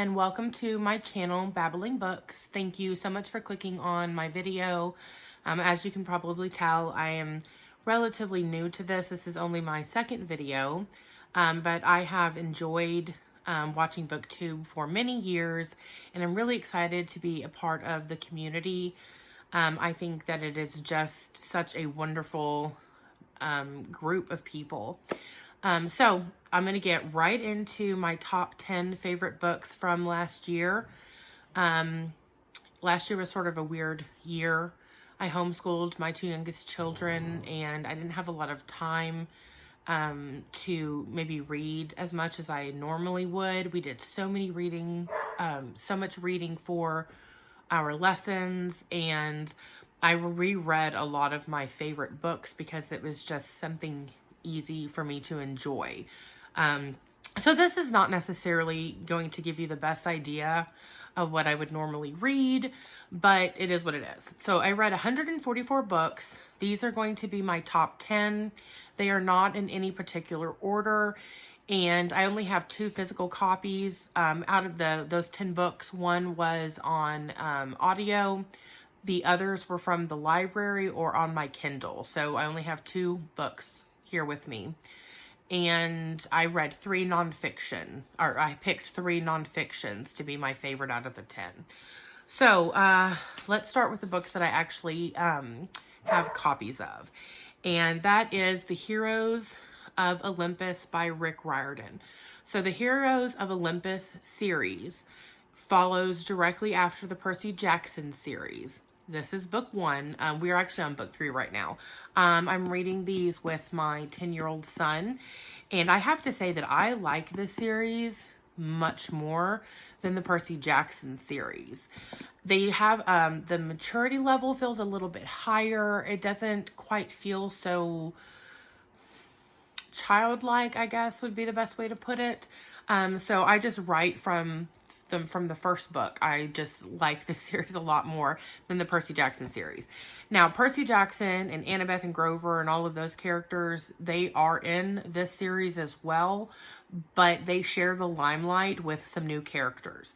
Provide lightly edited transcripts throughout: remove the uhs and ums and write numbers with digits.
and welcome to my channel, Babbling Books. Thank you so much for clicking on my video. As you can probably tell, I am relatively new to this. This is only my second video, but I have enjoyed watching BookTube for many years, and I'm really excited to be a part of the community. I think that it is just such a wonderful group of people. So I'm going to get right into my top 10 favorite books from last year. Last year was sort of a weird year. I homeschooled my two youngest children, and I didn't have a lot of time to maybe read as much as I normally would. We did so much reading for our lessons, and I reread a lot of my favorite books because it was just something easy for me to enjoy. So this is not necessarily going to give you the best idea of what I would normally read, but it is what it is. So I read 144 books. These are going to be my top 10. They are not in any particular order, and I only have 2 physical copies. Out of those 10 books, one was on audio. The others were from the library or on my Kindle. So I only have 2 books here with me. And I read 3 nonfiction, or I picked 3 nonfictions to be my favorite out of the 10. So let's start with the books that I actually have copies of. And that is The Heroes of Olympus by Rick Riordan. So the Heroes of Olympus series follows directly after the Percy Jackson series. This is book 1. We're actually on book 3 right now. I'm reading these with my 10-year-old son, and I have to say that I like this series much more than the Percy Jackson series. They have, the maturity level feels a little bit higher. It doesn't quite feel so childlike, I guess would be the best way to put it. So I just write from the first book. I just like this series a lot more than the Percy Jackson series. Now, Percy Jackson and Annabeth and Grover and all of those characters, they are in this series as well, but they share the limelight with some new characters.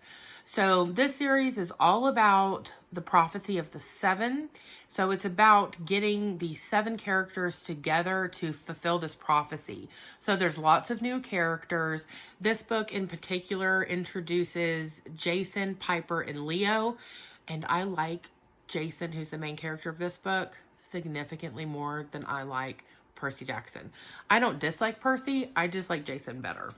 So this series is all about the prophecy of the 7. So it's about getting the 7 characters together to fulfill this prophecy. So there's lots of new characters. This book in particular introduces Jason, Piper, and Leo. And I like Jason, who's the main character of this book, significantly more than I like Percy Jackson. I don't dislike Percy, I just like Jason better.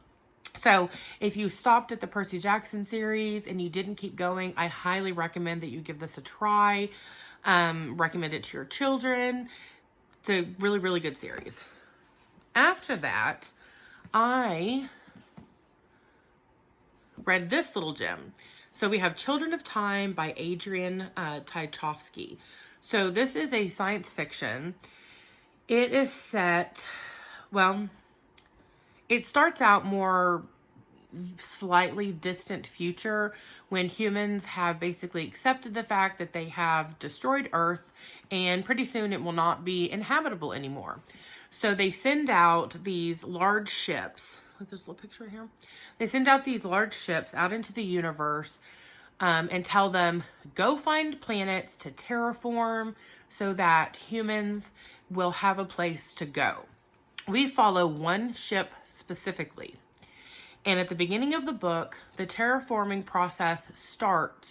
So if you stopped at the Percy Jackson series and you didn't keep going, I highly recommend that you give this a try. Recommend it to your children. It's a really, really good series. After that, I read this little gem. So we have Children of Time by Adrian Tchaikovsky. So this is a science fiction. It is set, well, it starts out more slightly distant future when humans have basically accepted the fact that they have destroyed Earth, and pretty soon it will not be inhabitable anymore. So they send out these large ships. Look, there's a little picture here. They send out these large ships out into the universe and tell them, go find planets to terraform so that humans will have a place to go. We follow one ship specifically. And at the beginning of the book, the terraforming process starts.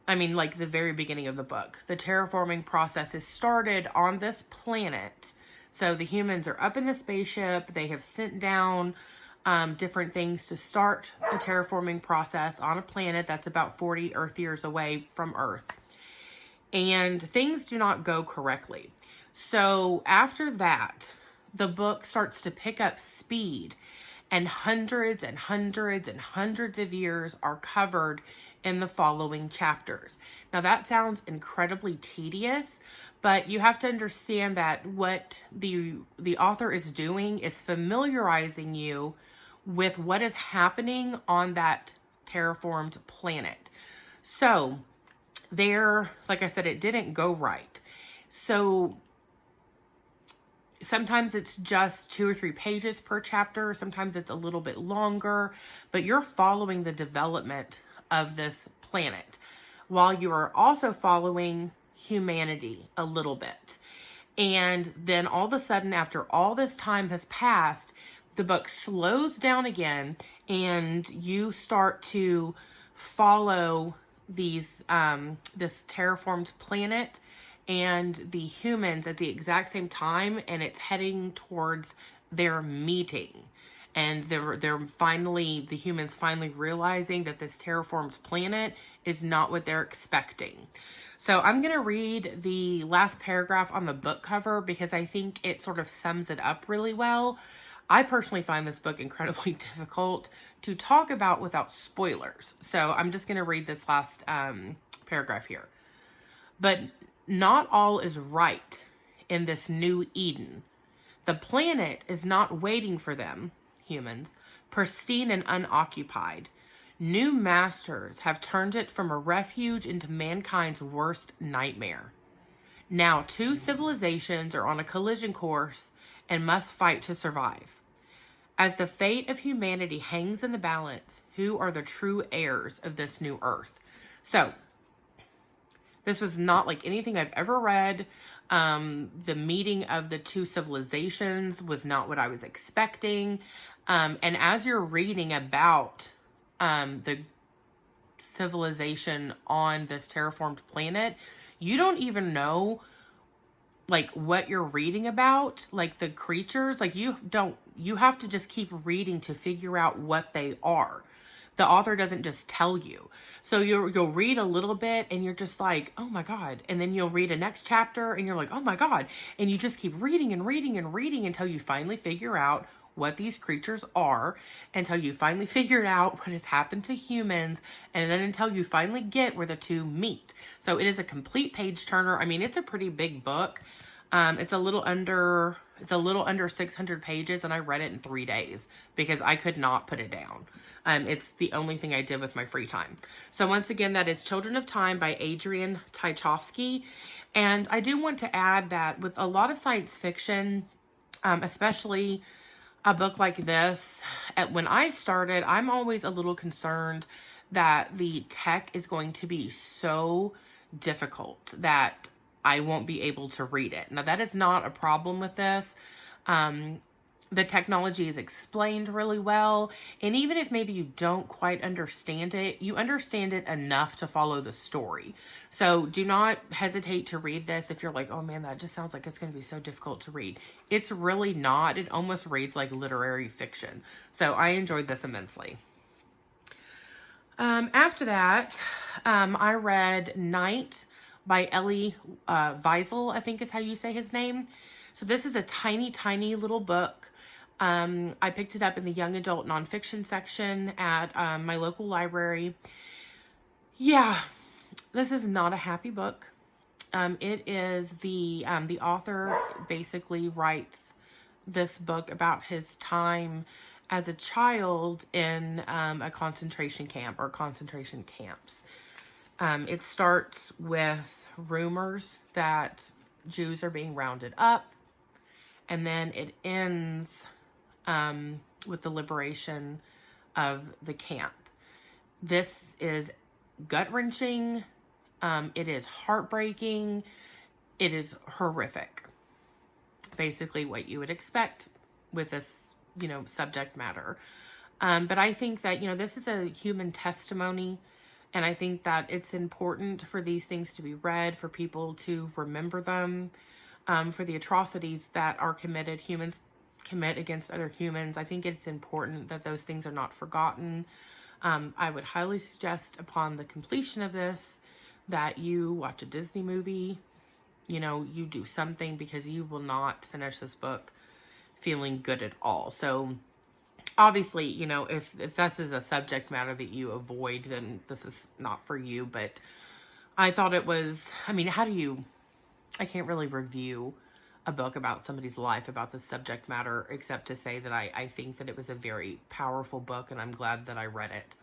I mean, like the very beginning of the book. The terraforming process is started on this planet. So the humans are up in the spaceship. They have sent down different things to start the terraforming process on a planet that's about 40 Earth years away from Earth. And things do not go correctly. So after that, the book starts to pick up speed, and hundreds and hundreds and hundreds of years are covered in the following chapters. Now that sounds incredibly tedious, but you have to understand that what the author is doing is familiarizing you with what is happening on that terraformed planet. So there, like I said, it didn't go right. So Sometimes it's just 2 or 3 pages per chapter. Sometimes it's a little bit longer, but you're following the development of this planet while you are also following humanity a little bit. And then all of a sudden, after all this time has passed, the book slows down again, and you start to follow these this terraformed planet and the humans at the exact same time, and it's heading towards their meeting. And the humans finally realizing that this terraformed planet is not what they're expecting. So I'm going to read the last paragraph on the book cover because I think it sort of sums it up really well. I personally find this book incredibly difficult to talk about without spoilers. So I'm just going to read this last paragraph here. But not all is right in this new Eden. The planet is not waiting for them, humans, pristine and unoccupied. New masters have turned it from a refuge into mankind's worst nightmare. Now 2 civilizations are on a collision course and must fight to survive. As the fate of humanity hangs in the balance, who are the true heirs of this new earth? So, this was not like anything I've ever read. The meeting of the 2 civilizations was not what I was expecting. And as you're reading about the civilization on this terraformed planet, you don't even know like what you're reading about, like the creatures. Like you have to just keep reading to figure out what they are. The author doesn't just tell you. So you'll read a little bit and you're just like, oh my God. And then you'll read a next chapter and you're like, oh my God. And you just keep reading and reading and reading until you finally figure out what these creatures are, until you finally figure out what has happened to humans, and then until you finally get where the 2 meet. So it is a complete page turner. I mean, it's a pretty big book. It's a little under 600 pages, and I read it in 3 days because I could not put it down. It's the only thing I did with my free time. So once again, that is Children of Time by Adrian Tchaikovsky. And I do want to add that with a lot of science fiction, especially a book like this, when I started, I'm always a little concerned that the tech is going to be so difficult that I won't be able to read it. Now, that is not a problem with this. The technology is explained really well. And even if maybe you don't quite understand it, you understand it enough to follow the story. So do not hesitate to read this if you're like, oh man, that just sounds like it's going to be so difficult to read. It's really not. It almost reads like literary fiction. So I enjoyed this immensely. After that, I read Night by Wiesel, I think is how you say his name. So this is a tiny, tiny little book. I picked it up in the young adult nonfiction section at my local library. Yeah, this is not a happy book. It is the author basically writes this book about his time as a child in a concentration camp or concentration camps. It starts with rumors that Jews are being rounded up, and then it ends with the liberation of the camp. This is gut-wrenching. It is heartbreaking. It is horrific. Basically what you would expect with this, subject matter. But I think that, this is a human testimony, and I think that it's important for these things to be read, for people to remember them, for the atrocities that are humans commit against other humans. I think it's important that those things are not forgotten. I would highly suggest upon the completion of this that you watch a Disney movie, you do something, because you will not finish this book feeling good at all. So obviously, if this is a subject matter that you avoid, then this is not for you. But I thought it was, I can't really review a book about somebody's life about this subject matter, except to say that I think that it was a very powerful book, and I'm glad that I read it.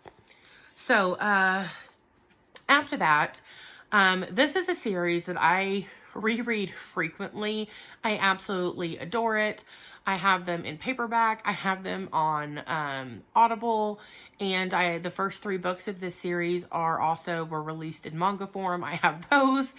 So, after that, this is a series that I reread frequently. I absolutely adore it. I have them in paperback. I have them on Audible, and the first 3 books of this series were released in manga form. I have those.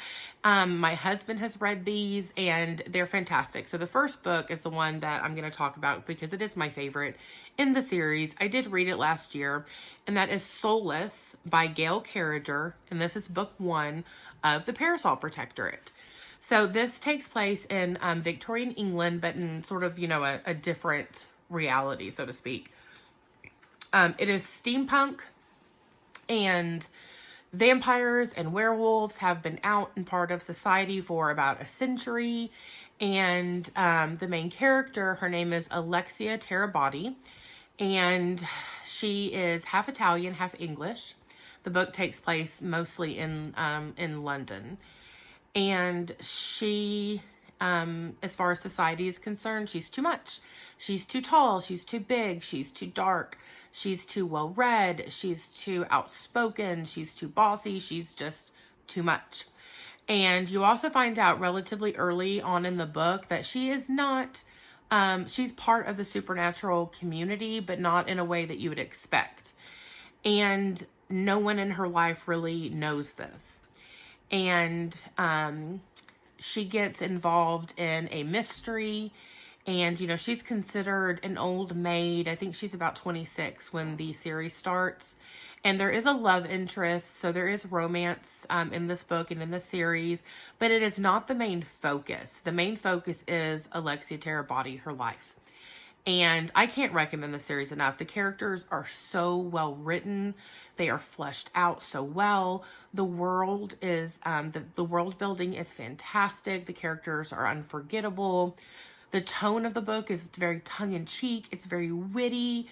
My husband has read these, and they're fantastic. So the first book is the one that I'm going to talk about because it is my favorite in the series. I did read it last year, and that is Soulless by Gail Carriger, and this is book 1 of the Parasol Protectorate. So this takes place in Victorian England, but in sort of, a different reality, so to speak. It is steampunk, and vampires and werewolves have been out and part of society for about a century. And the main character, her name is Alexia Terabati, and she is half Italian, half English. The book takes place mostly in London. And she, as far as society is concerned, she's too much. She's too tall, she's too big, she's too dark, she's too well-read, she's too outspoken, she's too bossy, she's just too much. And you also find out relatively early on in the book that she is not, she's part of the supernatural community, but not in a way that you would expect. And no one in her life really knows this. And she gets involved in a mystery, and, she's considered an old maid. I think she's about 26 when the series starts. And there is a love interest, so there is romance in this book and in the series, but it is not the main focus. The main focus is Alexia Terabati, her life. And I can't recommend the series enough. The characters are so well written. They are fleshed out so well. The world is, the world building is fantastic. The characters are unforgettable. The tone of the book is very tongue-in-cheek. It's very witty.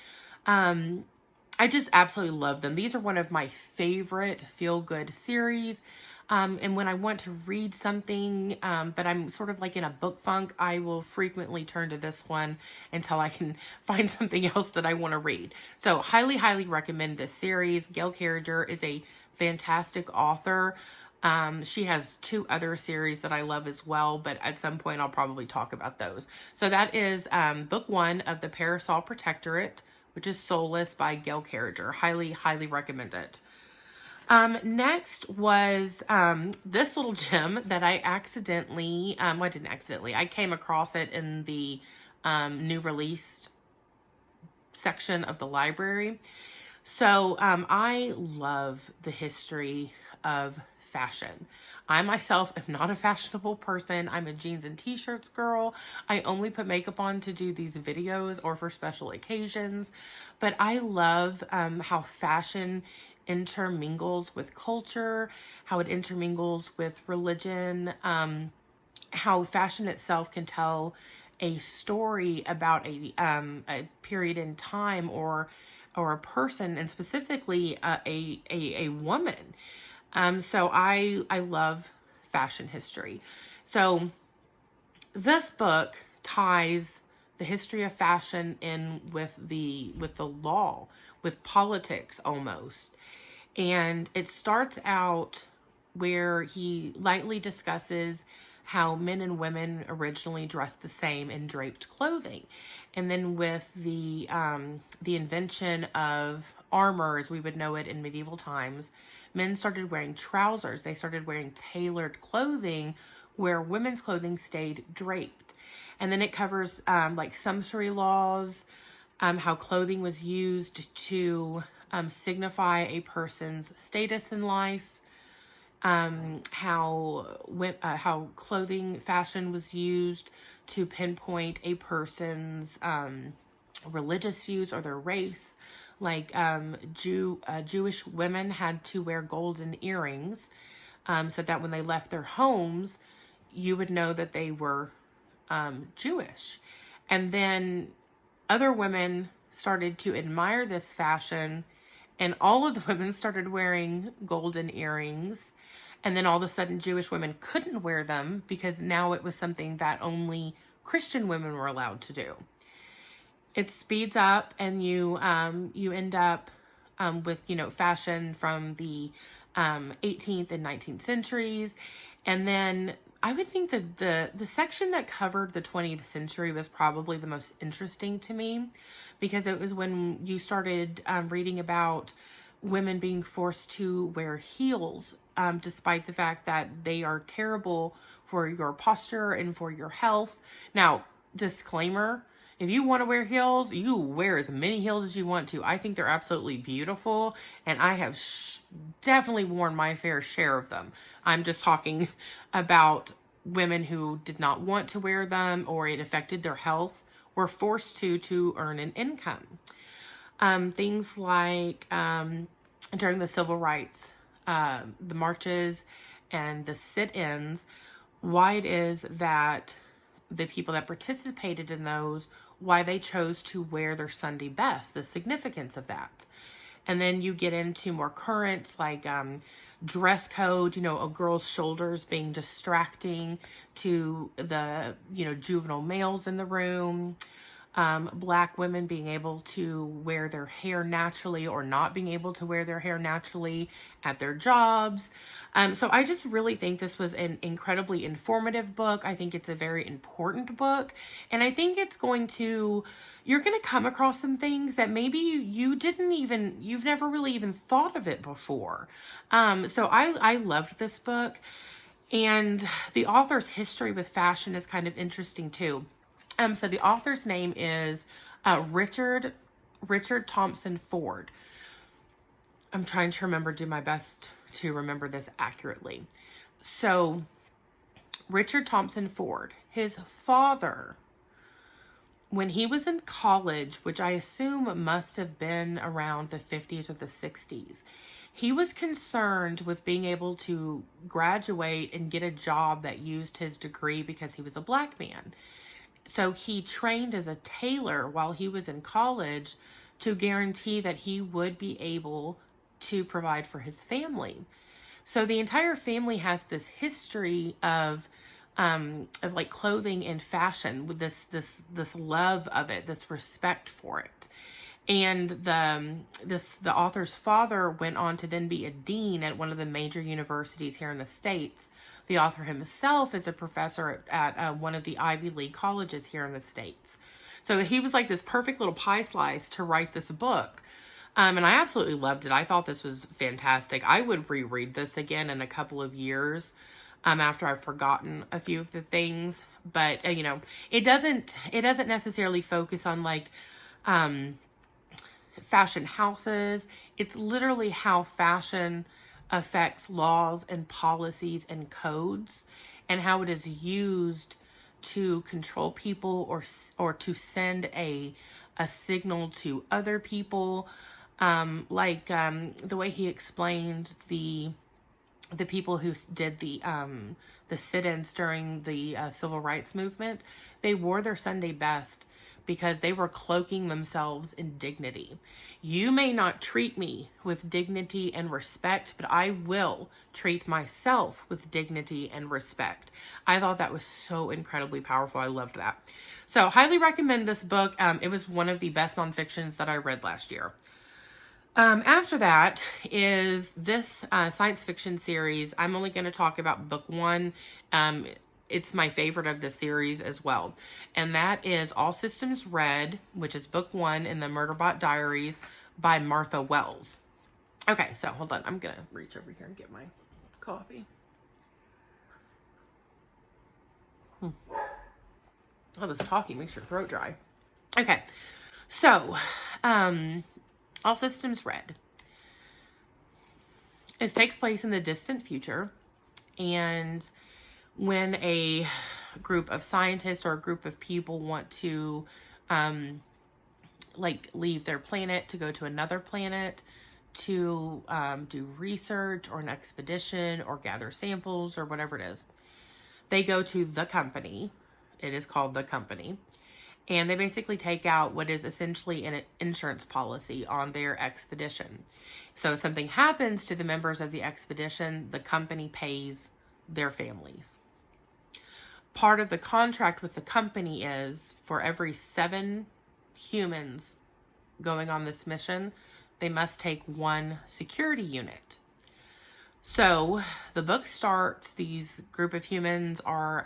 I just absolutely love them. These are one of my favorite feel-good series. And when I want to read something, but I'm sort of like in a book funk, I will frequently turn to this one until I can find something else that I want to read. So highly, highly recommend this series. Gail Carriger is a fantastic author. She has 2 other series that I love as well, but at some point I'll probably talk about those. So that is book 1 of the Parasol Protectorate, which is Soulless by Gail Carriger. Highly, highly recommend it. Next was this little gem that I accidentally, I didn't accidentally, I came across it in the new released section of the library. So I love the history of fashion. I myself am not a fashionable person. I'm a jeans and t-shirts girl. I only put makeup on to do these videos or for special occasions. But I love how fashion intermingles with culture, how it intermingles with religion, how fashion itself can tell a story about a period in time or a person, and specifically a woman. So I love fashion history. So this book ties the history of fashion in with the law, with politics almost. And it starts out where he lightly discusses how men and women originally dressed the same in draped clothing. And then with the invention of armor, as we would know it in medieval times, men started wearing trousers. They started wearing tailored clothing where women's clothing stayed draped. And then it covers like sumptuary laws, how clothing was used to signify a person's status in life, how clothing fashion was used to pinpoint a person's religious views or their race. Like Jewish women had to wear golden earrings so that when they left their homes, you would know that they were Jewish. And then other women started to admire this fashion, and all of the women started wearing golden earrings. And then all of a sudden Jewish women couldn't wear them because now it was something that only Christian women were allowed to do. It speeds up, and you end up with, fashion from the 18th and 19th centuries. And then I would think that the section that covered the 20th century was probably the most interesting to me, because it was when you started reading about women being forced to wear heels, despite the fact that they are terrible for your posture and for your health. Now, disclaimer, if you want to wear heels, you wear as many heels as you want to. I think they're absolutely beautiful, and I have definitely worn my fair share of them. I'm just talking about women who did not want to wear them, or it affected their health, were forced to earn an income. Things like during the civil rights, the marches and the sit-ins, why it is that the people that participated in those, why they chose to wear their Sunday best, the significance of that. And then you get into more current, like dress code, a girl's shoulders being distracting to the, juvenile males in the room. Black women being able to wear their hair naturally or not being able to wear their hair naturally at their jobs. So I just really think this was an incredibly informative book. I think it's a very important book. And I think it's you're going to come across some things that maybe you've never really even thought of it before. So I loved this book. And the author's history with fashion is kind of interesting too. So the author's name is Richard Thompson Ford. I'm trying to do my best to remember this accurately. So Richard Thompson Ford, his father, when he was in college, which I assume must have been around the 50s or the 60s, he was concerned with being able to graduate and get a job that used his degree because he was a black man. So he trained as a tailor while he was in college to guarantee that he would be able to provide for his family. So the entire family has this history of like clothing and fashion, with this love of it, this respect for it. And the author's father went on to then be a dean at one of the major universities here in the States. The author himself is a professor at one of the Ivy League colleges here in the States. So he was like this perfect little pie slice to write this book. And I absolutely loved it. I thought this was fantastic. I would reread this again in a couple of years after I've forgotten a few of the things. But, it doesn't necessarily focus on like fashion houses. It's literally how fashion affects laws and policies and codes, and how it is used to control people or to send a signal to other people. The way he explained the people who did the sit-ins during the civil rights movement, they wore their Sunday best because they were cloaking themselves in dignity. You may not treat me with dignity and respect, but I will treat myself with dignity and respect. I thought that was so incredibly powerful. I loved that. So highly recommend this book. It was one of the best nonfictions that I read last year. After that is this science fiction series. I'm only going to talk about book one. It's my favorite of the series as well. And that is All Systems Red, which is book one in the Murderbot Diaries by Martha Wells. Okay, so hold on. I'm going to reach over here and get my coffee. All this talking makes your throat dry. Okay, so All Systems Red. It takes place in the distant future, and when a group of scientists or a group of people want to leave their planet to go to another planet to do research or an expedition or gather samples or whatever it is, they go to the company. It is called the company. And they basically take out what is essentially an insurance policy on their expedition. So if something happens to the members of the expedition, the company pays their families. Part of the contract with the company is for every 7 humans going on this mission, they must take 1 security unit. So the book starts, these group of humans are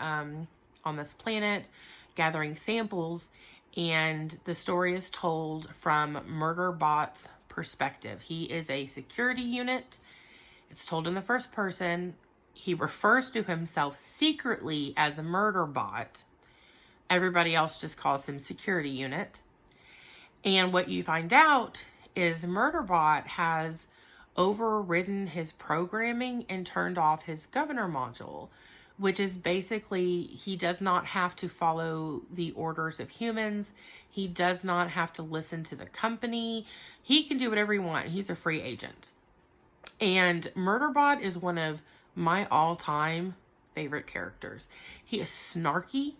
on this planet gathering samples, and the story is told from Murderbot's perspective. He is a security unit. It's told in the first person. He refers to himself secretly as a Murderbot. Everybody else just calls him security unit. And what you find out is Murderbot has overridden his programming and turned off his governor module, which is basically he does not have to follow the orders of humans. He does not have to listen to the company. He can do whatever he wants. He's a free agent. And Murderbot is one of my all-time favorite characters. He is snarky,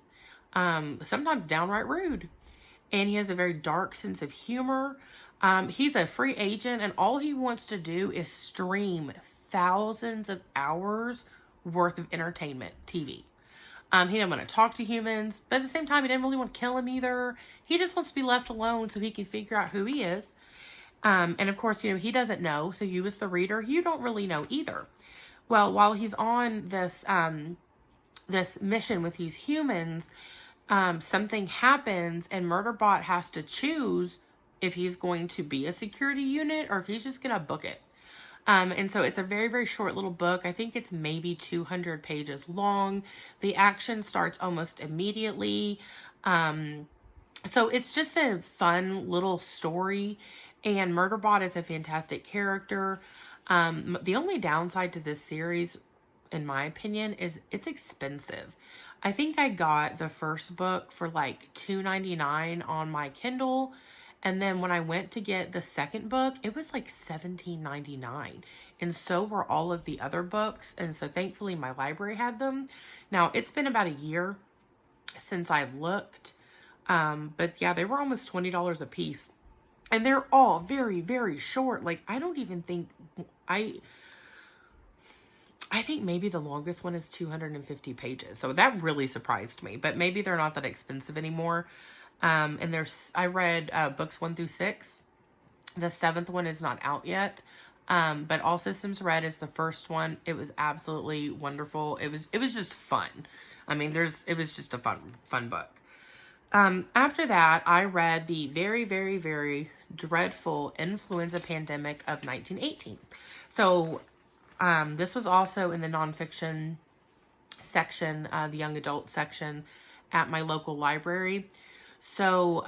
sometimes downright rude, and he has a very dark sense of humor. He's a free agent, and all he wants to do is stream thousands of hours worth of entertainment TV. He didn't want to talk to humans, but at the same time, he didn't really want to kill him either. He just wants to be left alone so he can figure out who he is. And of course, he doesn't know. So you as the reader, you don't really know either. Well, while he's on this, this mission with these humans, something happens and Murderbot has to choose if he's going to be a security unit or if he's just going to book it. And so it's a very, very short little book. I think it's maybe 200 pages long. The action starts almost immediately. So it's just a fun little story. And Murderbot is a fantastic character. The only downside to this series, in my opinion, is it's expensive. I think I got the first book for like $2.99 on my Kindle. And then when I went to get the second book, it was like $17.99. And so were all of the other books. And so thankfully my library had them. Now it's been about a year since I've looked. But yeah, they were almost $20 a piece. And they're all very, very short. Like, I don't even think, I think maybe the longest one is 250 pages. So that really surprised me. But maybe they're not that expensive anymore. And I read books 1 through 6. The 7th one is not out yet. But All Systems Red is the first one. It was absolutely wonderful. It was just fun. I mean, it was just a fun book. After that, I read the very, very, very dreadful influenza pandemic of 1918. So, this was also in the nonfiction section, the young adult section at my local library. So,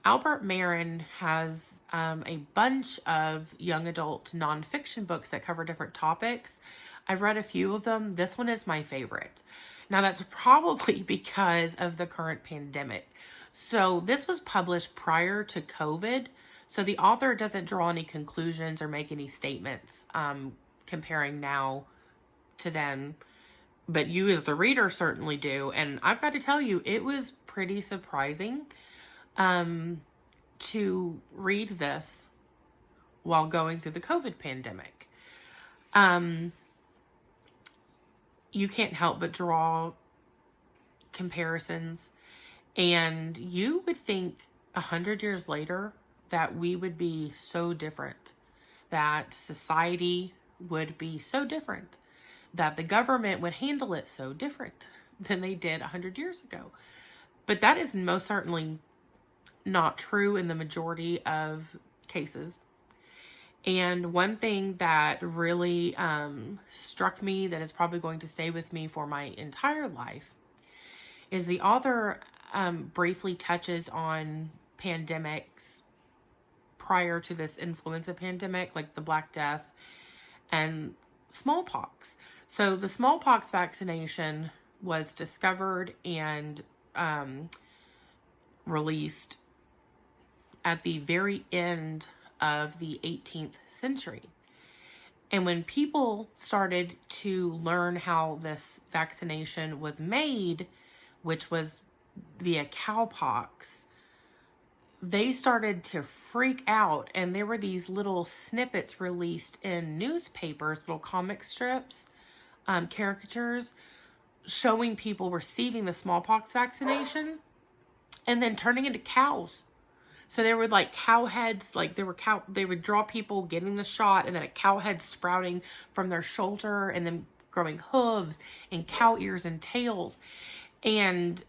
Albert Marrin has a bunch of young adult nonfiction books that cover different topics. I've read a few of them. This one is my favorite. Now, that's probably because of the current pandemic. So, this was published prior to COVID. So, the author doesn't draw any conclusions or make any statements comparing now to then. But you as the reader certainly do. And I've got to tell you, it was pretty surprising to read this while going through the COVID pandemic. You can't help but draw comparisons. And you would think 100 years later that we would be so different, that society would be so different, that the government would handle it so different than they did 100 years ago. But that is most certainly not true in the majority of cases. And one thing that really struck me that is probably going to stay with me for my entire life is the author briefly touches on pandemics prior to this influenza pandemic, like the Black Death and smallpox. So the smallpox vaccination was discovered and released at the very end of the 18th century. And when people started to learn how this vaccination was made, which was via cowpox, they started to freak out. And there were these little snippets released in newspapers, little comic strips, caricatures, showing people receiving the smallpox vaccination and then turning into cows. So there were like cow heads, like they would draw people getting the shot and then a cow head sprouting from their shoulder and then growing hooves and cow ears and tails. And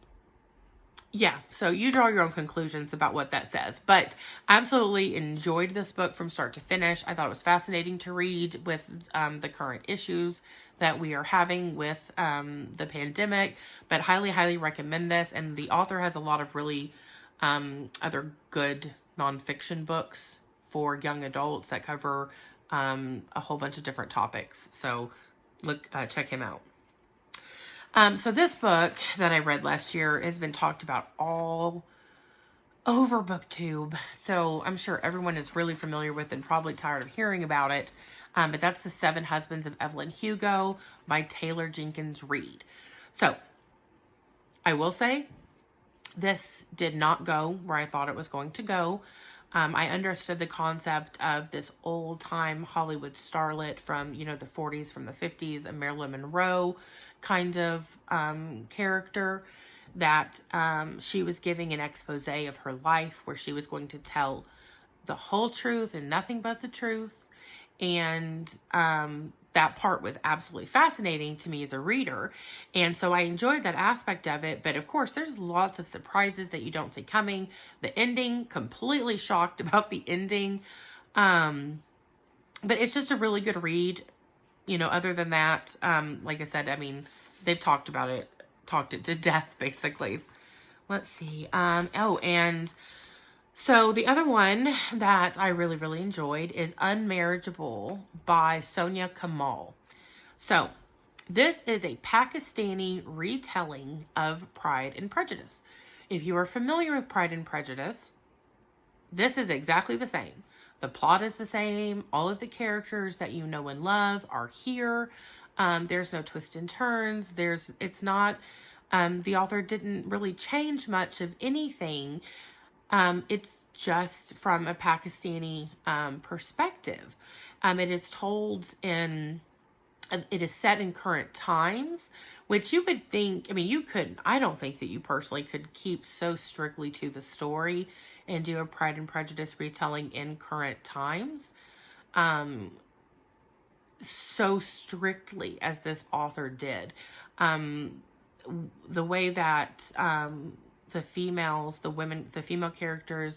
yeah, so you draw your own conclusions about what that says. But I absolutely enjoyed this book from start to finish. I thought it was fascinating to read with the current issues that we are having with the pandemic. But highly, highly recommend this. And the author has a lot of really other good nonfiction books for young adults that cover a whole bunch of different topics. So check him out. So this book that I read last year has been talked about all over BookTube. So I'm sure everyone is really familiar with and probably tired of hearing about it. But that's The Seven Husbands of Evelyn Hugo by Taylor Jenkins Reid. So I will say this did not go where I thought it was going to go. I understood the concept of this old time Hollywood starlet from, the 40s, from the 50s, a Marilyn Monroe kind of character, that she was giving an expose of her life where she was going to tell the whole truth and nothing but the truth. And that part was absolutely fascinating to me as a reader. And so I enjoyed that aspect of it. But of course, there's lots of surprises that you don't see coming. The ending, completely shocked about the ending. But it's just a really good read. Other than that, like I said, I mean, they've talked it to death, basically. Let's see. And so the other one that I really, really enjoyed is Unmarriageable by Soniah Kamal. So this is a Pakistani retelling of Pride and Prejudice. If you are familiar with Pride and Prejudice, this is exactly the same. The plot is the same. All of the characters that you know and love are here. There's no twists and turns. The author didn't really change much of anything. It's just from a Pakistani perspective. It is set in current times, which you would think, I don't think that you personally could keep so strictly to the story and do a Pride and Prejudice retelling in current times so strictly as this author did. The way that the female characters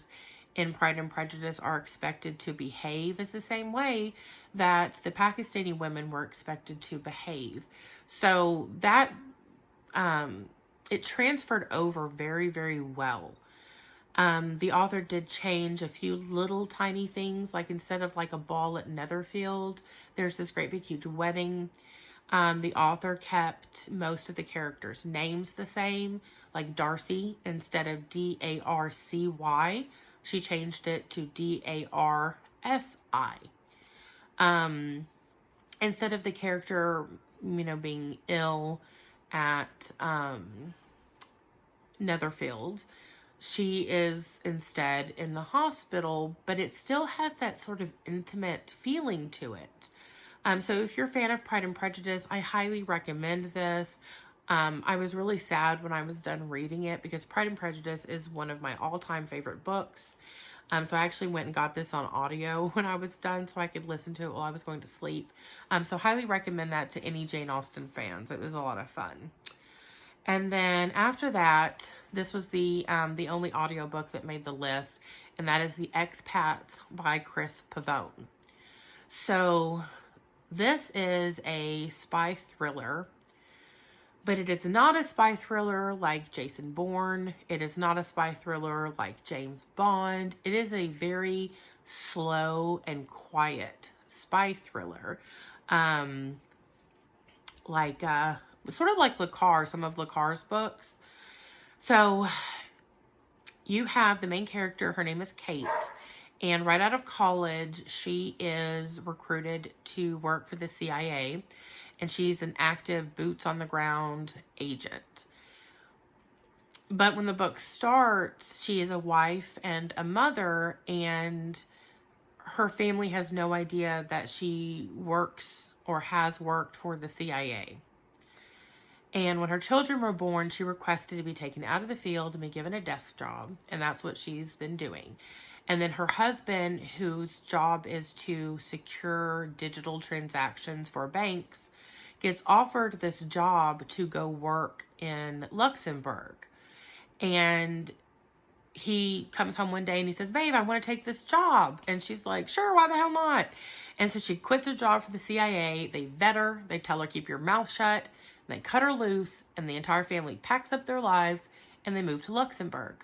in Pride and Prejudice are expected to behave is the same way that the Pakistani women were expected to behave. So that it transferred over very, very well. The author did change a few little tiny things, like instead of like a ball at Netherfield, there's this great big huge wedding. The author kept most of the characters' names the same, like Darcy, instead of Darcy, she changed it to Darsi. Instead of the character, being ill at Netherfield, she is instead in the hospital, but it still has that sort of intimate feeling to it. So if you're a fan of Pride and Prejudice, I highly recommend this. I was really sad when I was done reading it because Pride and Prejudice is one of my all-time favorite books. So I actually went and got this on audio when I was done so I could listen to it while I was going to sleep. So highly recommend that to any Jane Austen fans. It was a lot of fun. And then after that, this was the only audiobook that made the list, and that is The Expats by Chris Pavone. So this is a spy thriller, but it is not a spy thriller like Jason Bourne. It is not a spy thriller like James Bond. It is a very slow and quiet spy thriller. Sort of like Le Carre, some of Le Carre's books. So you have the main character, her name is Kate, and right out of college, she is recruited to work for the CIA, and she's an active boots on the ground agent. But when the book starts, she is a wife and a mother, and her family has no idea that she works or has worked for the CIA. And when her children were born, she requested to be taken out of the field and be given a desk job. And that's what she's been doing. And then her husband, whose job is to secure digital transactions for banks, gets offered this job to go work in Luxembourg. And he comes home one day and he says, babe, I want to take this job. And she's like, sure, why the hell not? And so she quits her job for the CIA. They vet her. They tell her, keep your mouth shut. They cut her loose, and the entire family packs up their lives and they move to Luxembourg,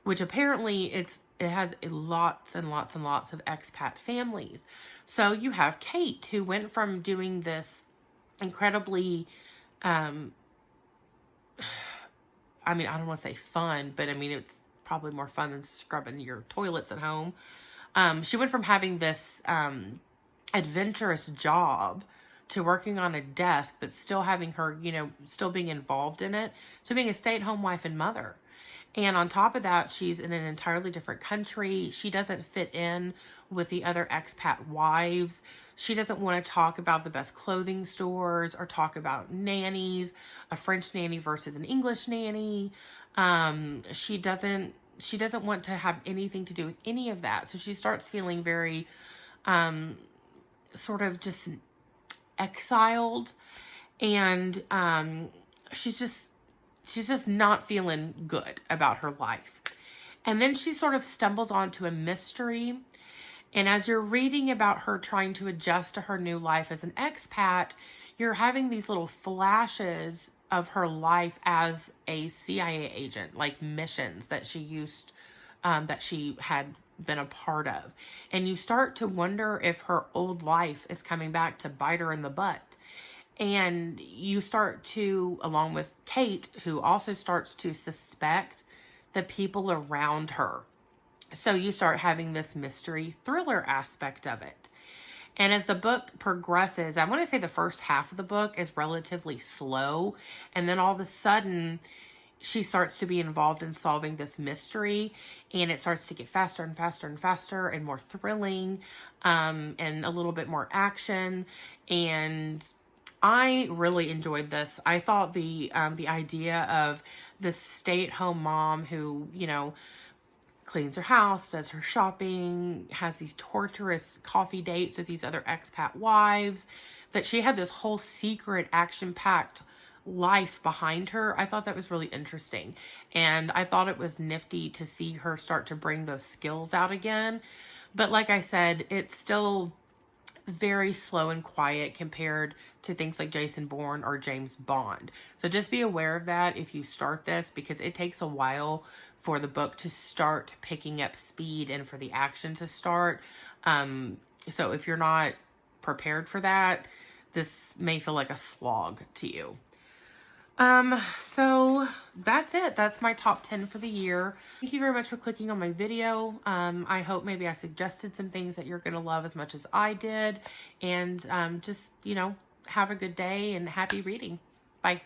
which apparently it has lots and lots and lots of expat families. So you have Kate, who went from doing this incredibly, I don't want to say fun, but it's probably more fun than scrubbing your toilets at home. She went from having this adventurous job to working on a desk, but still having her, still being involved in it, to being a stay-at-home wife and mother. And on top of that, she's in an entirely different country. She doesn't fit in with the other expat wives. She doesn't want to talk about the best clothing stores or talk about nannies, a French nanny versus an English nanny. She doesn't want to have anything to do with any of that. So she starts feeling very sort of just exiled, and she's just not feeling good about her life. And then she sort of stumbles onto a mystery. And as you're reading about her trying to adjust to her new life as an expat, you're having these little flashes of her life as a CIA agent, like missions that she used, that she had been a part of. And you start to wonder if her old life is coming back to bite her in the butt. And you start to, along with Kate, who also starts to suspect the people around her. So you start having this mystery thriller aspect of it. And as the book progresses, I want to say the first half of the book is relatively slow. And then all of a sudden, she starts to be involved in solving this mystery. And it starts to get faster and faster and faster and more thrilling, and a little bit more action. And I really enjoyed this. I thought the idea of this stay-at-home mom who, cleans her house, does her shopping, has these torturous coffee dates with these other expat wives, that she had this whole secret action-packed life behind her. I thought that was really interesting. And I thought it was nifty to see her start to bring those skills out again. But like I said, it's still very slow and quiet compared to things like Jason Bourne or James Bond. So just be aware of that if you start this, because it takes a while for the book to start picking up speed and for the action to start. So if you're not prepared for that, this may feel like a slog to you. So that's it. That's my top 10 for the year. Thank you very much for clicking on my video. I hope maybe I suggested some things that you're going to love as much as I did. And just, have a good day and happy reading. Bye.